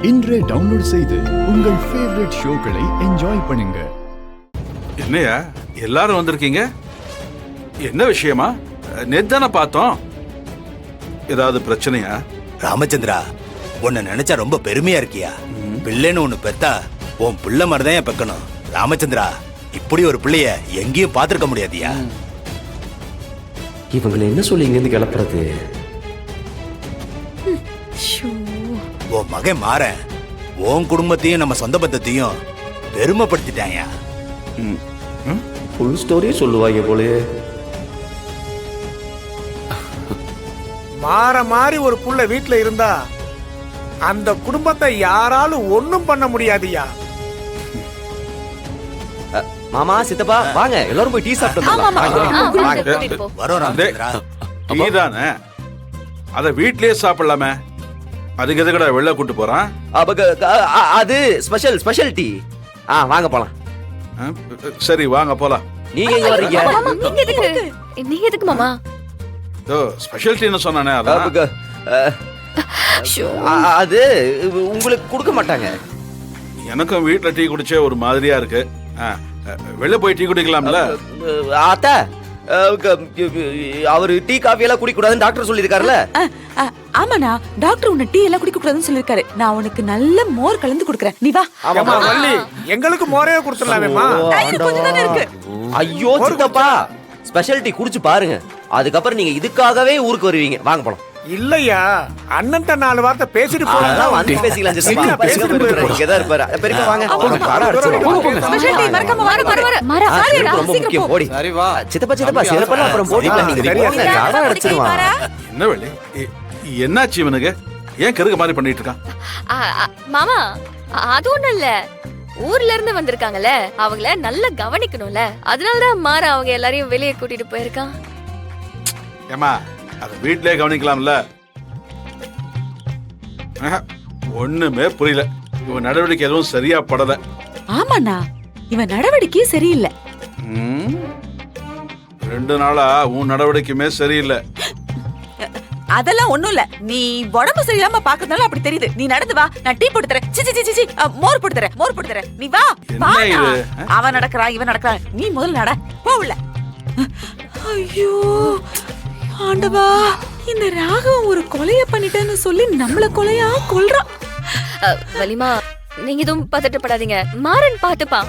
இன்றே டவுன்லோட் செய்து உங்கள் ஃபேவரட் ஷோக்களை என்ஜாய் பண்ணுங்க. என்னையா எல்லாரும் வந்திருக்கீங்க? என்ன விஷயமா? நேத்தான பார்த்தோம். ஏதாவது பிரச்சனையா? ராமச்சந்திரா, உன்னை நினைச்சா ரொம்ப பெருமையா இருக்கியா? பிள்ளைன்னு ஒண்ணு பெத்தா உன் பிள்ளை மாதிரிதான் பெக்கணும். ராமச்சந்திரா, இப்படி ஒரு பிள்ளைய எங்கேயும் பாத்திருக்க முடியாதியா? இவங்களை என்ன சொல்லி இங்க இருந்து கிளப்புறது? உன் மகன் மாற உன் குடும்பத்தையும் நம்ம சொந்த பந்தத்தையும் பெருமைப்படுத்திட்டாயா? ஃபுல் ஸ்டோரியே சொல்லுவாங்க போலயே. மாற மாறி ஒரு புள்ள வீட்டுல இருந்தா அந்த குடும்பத்தை யாராலும் ஒண்ணும் பண்ண முடியாதியா. மாமா, சித்தப்பா, வாங்க எல்லாரும் போய் டீ சாப்பிட்டு வரோம் ராமச்சந்திரா. டீ தானே, அத வீட்லயே சாப்பிடலாமே. அதுக்கு எதுக்கடா வெளில கூட்டு போறான்? அது ஸ்பெஷல் டீ. வாங்க போலாம். சரி வாங்க போலாம். நீங்க எங்க வர்றீங்க? நீங்க எதுக்கு மாமா? ஸ்பெஷல் டீன்னு சொன்னானே அதான். அது உங்களுக்கு கொடுக்க மாட்டாங்க. எனக்கும் வீட்டுல டீ குடிச்சே ஒரு மாதிரியா இருக்கு. வெளில போய் டீ குடிக்கலாம்ல? அத்தை, அவரு டீ காஃபி எல்லாம் குடிக்க கூடாதுன்னு டாக்டர் சொல்லிருக்காருல்ல? ஆமாண்ணா, டாக்டர் உன்னை டீ எல்லாம் குடிக்க கூடாதுன்னு சொல்லிருக்காரு. நான் உனக்கு நல்ல மோர் கலந்து குடுக்கறேன், நீ வா. வள்ளி, எங்களுக்கு மோரே குடுத்துடலாமேமா. ஐயோ சித்தப்பா, ஸ்பெஷல் டீ குடிச்சு பாருங்க, அதுக்கப்புறம் நீங்க இதுக்காகவே ஊருக்கு வருவீங்க. வாங்க போலாம். இல்லையா, அண்ணன் 4 வார்த்தை பேசிட்டு போறோம். வந்து பேசிக்கலாம். இங்கதான் இருப்பாரு. பெரியப்பா வாங்க. ஸ்பெஷல் டீ மறக்காம வாங்க. ரொம்ப முக்கியம். போடி. சித்தப்பா சிறப்பா அப்புறம் போடிக்கலாம். நீங்க காடா அடிச்சிருவாங்க. என்ன வெள்ளி, என்னாச்சு இவனுக்கு? ஏன் கருக மாதிரி பண்ணிட்டு இருக்கான்? மாமா, அது ஒண்ணும் இல்ல, ஊர்ல இருந்து வந்திருக்காங்கல்ல, அவங்கள நல்லா கவனிக்கணும்ல, அதனாலதான் மாற அவங்க எல்லாரையும் வெளியே கூட்டிட்டு போயிருக்கான். ஏமா, அத வீட்லயே கவனிக்கலாம்ல? ஒண்ணுமே புரியல. இவன் நடவடிக்கை எதுவும் சரியா படல. ஆமாண்ணா, இவன் நடவடிக்கையே சரியில்லை. 2 நாளா உன் நடவடிக்கையுமே சரியில்லை. அதெல்லாம் ஒண்ணும் இல்ல, நீ உடம்பு சரியில்லாம பாக்குறதுனால அப்படி தெரியுது. நீ நடந்து வா, நான் டீ போட்டு தரேன். சி மோர் போட்டு தரேன். நீ வா. அவன் நடக்கறான், இவன் நடக்கறான், நீ முதல்ல நட. போ உள்ள. ஐயோ ஆண்டவா, இந்த ராகவன் ஒரு கொலைய பண்ணிட்டேன்னு சொல்லி நம்மள கொலையா கொல்றான். வலிமா, நீங்க எதுவும் பதட்டப்படாதீங்க, மாறன் பாத்துப்பான்.